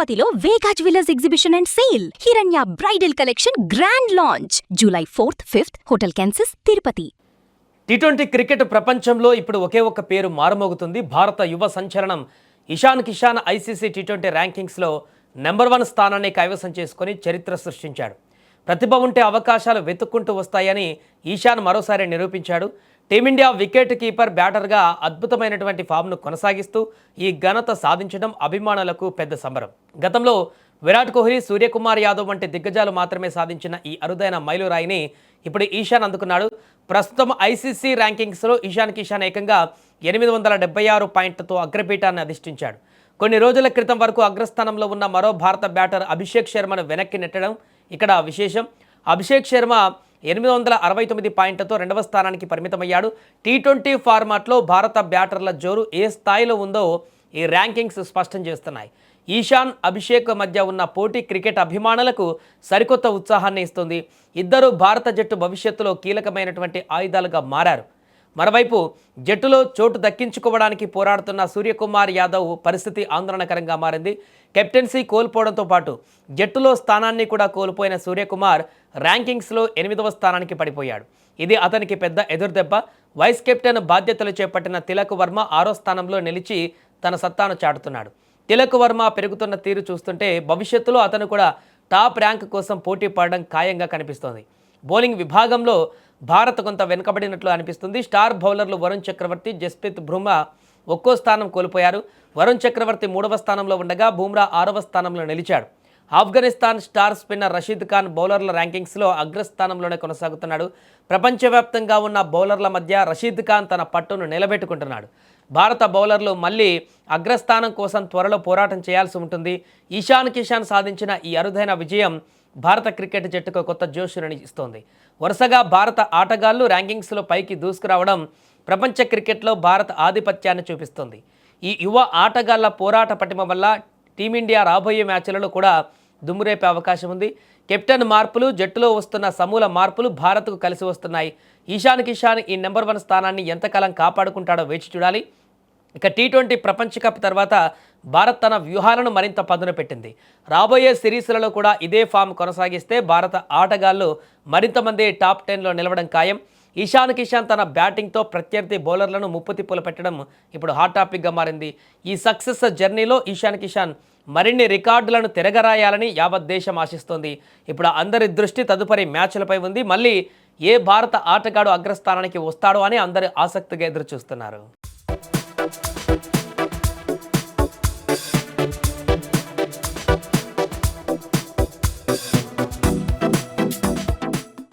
తిరుపతిలో Vega jewellers exhibition and sale. Hiranya bridal collection grand launch July 4th, 5th hotel Kansas Tirupati. టీ20 cricket ప్రపంచంలో ఇప్పుడు ఒకే ఒక్క పేరు మారుమోగుతుంది. భారత యువ సంచలనం ఇషాన్ కిషాన్ ఐసీసీ టీ20 ర్యాంకింగ్స్లో నెంబర్ 1 స్థానాన్ని కైవసం చేసుకుని చరిత్ర సృష్టించాడు. ప్రతిభ ఉంటే అవకాశాలు వెతుక్కుంటూ వస్తాయని ఈశాన్ మరోసారి నిరూపించాడు. టీమిండియా వికెట్ కీపర్ బ్యాటర్గా అద్భుతమైనటువంటి ఫామ్ను కొనసాగిస్తూ ఈ ఘనత సాధించడం అభిమానులకు పెద్ద సంబరం. గతంలో విరాట్ కోహ్లీ, సూర్యకుమార్ యాదవ్ వంటి దిగ్గజాలు మాత్రమే సాధించిన ఈ అరుదైన మైలురాయిని ఇప్పుడు ఈశాన్ అందుకున్నాడు. ప్రస్తుతం ఐసీసీ ర్యాంకింగ్స్లో ఇషాన్ కిషాన్ ఏకంగా 876 పాయింట్లతో అగ్రపీఠాన్ని అధిష్ఠించాడు. కొన్ని రోజుల క్రితం వరకు అగ్రస్థానంలో ఉన్న మరో భారత బ్యాటర్ అభిషేక్ శర్మను వెనక్కి నెట్టడం ఇక్కడ విశేషం. అభిషేక్ శర్మ 869 పాయింట్లతో 2వ స్థానానికి పరిమితమయ్యాడు. టీ20 ఫార్మాట్లో భారత బ్యాటర్ల జోరు ఏ స్థాయిలో ఉందో ఈ ర్యాంకింగ్స్ స్పష్టం చేస్తున్నాయి. ఈశాన్, అభిషేక్ మధ్య ఉన్న పోటీ క్రికెట్ అభిమానులకు సరికొత్త ఉత్సాహాన్ని ఇస్తుంది. ఇద్దరు భారత జట్టు భవిష్యత్తులో కీలకమైనటువంటి ఆయుధాలుగా మారారు. మరోవైపు జట్టులో చోటు దక్కించుకోవడానికి పోరాడుతున్న సూర్యకుమార్ యాదవ్ పరిస్థితి ఆందోళనకరంగా మారింది. కెప్టెన్సీ కోల్పోవడంతో పాటు జట్టులో స్థానాన్ని కూడా కోల్పోయిన సూర్యకుమార్ ర్యాంకింగ్స్లో 8వ స్థానానికి పడిపోయాడు. ఇది అతనికి పెద్ద ఎదురుదెబ్బ. వైస్ కెప్టెన్ బాధ్యతలు చేపట్టిన తిలక్ వర్మ 6వ స్థానంలో నిలిచి తన సత్తాను చాటుతున్నాడు. తిలక్ వర్మ పెరుగుతున్న తీరు చూస్తుంటే భవిష్యత్తులో అతను కూడా టాప్ ర్యాంక్ కోసం పోటీ పడడం ఖాయంగా కనిపిస్తోంది. బౌలింగ్ విభాగంలో భారత్ కొంత వెనుకబడినట్లు అనిపిస్తుంది. స్టార్ బౌలర్లు వరుణ్ చక్రవర్తి, జస్ప్రీత్ బుమ్రా ఒక్కో స్థానం కోల్పోయారు. వరుణ్ చక్రవర్తి 3వ స్థానంలో ఉండగా బుమ్రా 6వ స్థానంలో నిలిచాడు. ఆఫ్ఘనిస్తాన్ స్టార్ స్పిన్నర్ రషీద్ ఖాన్ బౌలర్ల ర్యాంకింగ్స్లో అగ్రస్థానంలోనే కొనసాగుతున్నాడు. ప్రపంచవ్యాప్తంగా ఉన్న బౌలర్ల మధ్య రషీద్ ఖాన్ తన పట్టును నిలబెట్టుకుంటున్నాడు. భారత బౌలర్లు మళ్ళీ అగ్రస్థానం కోసం త్వరలో పోరాటం చేయాల్సి ఉంటుంది. ఇషాన్ కిషాన్ సాధించిన ఈ అరుదైన విజయం భారత క్రికెట్ జట్టుకు కొత్త జోషును ఇస్తోంది. వరుసగా భారత ఆటగాళ్లు ర్యాంకింగ్స్లో పైకి దూసుకురావడం ప్రపంచ క్రికెట్లో భారత ఆధిపత్యాన్ని చూపిస్తుంది. ఈ యువ ఆటగాళ్ల పోరాట పటిమ వల్ల టీమిండియా రాబోయే మ్యాచ్లలో కూడా దుమ్మురేపే అవకాశం ఉంది. కెప్టెన్ మార్పులు, జట్టులో వస్తున్న సమూల మార్పులు భారత్కు కలిసి వస్తున్నాయి. ఇషాన్ కిషాన్ ఈ నెంబర్ 1 స్థానాన్ని ఎంతకాలం కాపాడుకుంటాడో వేచి చూడాలి. ఇక టీ20 ప్రపంచ కప్ తర్వాత భారత్ తన వ్యూహాలను మరింత పదును పెట్టింది. రాబోయే సిరీస్లలో కూడా ఇదే ఫామ్ కొనసాగిస్తే భారత ఆటగాళ్లు మరింత మంది టాప్ 10లో నిలవడం ఖాయం. ఇషాన్ కిషాన్ తన బ్యాటింగ్తో ప్రత్యర్థి బౌలర్లను ముప్పుతిప్పులు పెట్టడం ఇప్పుడు హాట్ టాపిక్గా మారింది. ఈ సక్సెస్ జర్నీలో ఇషాన్ కిషాన్ మరిన్ని రికార్డులను తిరగరాయాలని యావత్ దేశం ఆశిస్తోంది. ఇప్పుడు అందరి దృష్టి తదుపరి మ్యాచ్లపై ఉంది. మళ్ళీ ఏ భారత ఆటగాడు అగ్రస్థానానికి వస్తాడో అని అందరూ ఆసక్తిగా ఎదురుచూస్తున్నారు.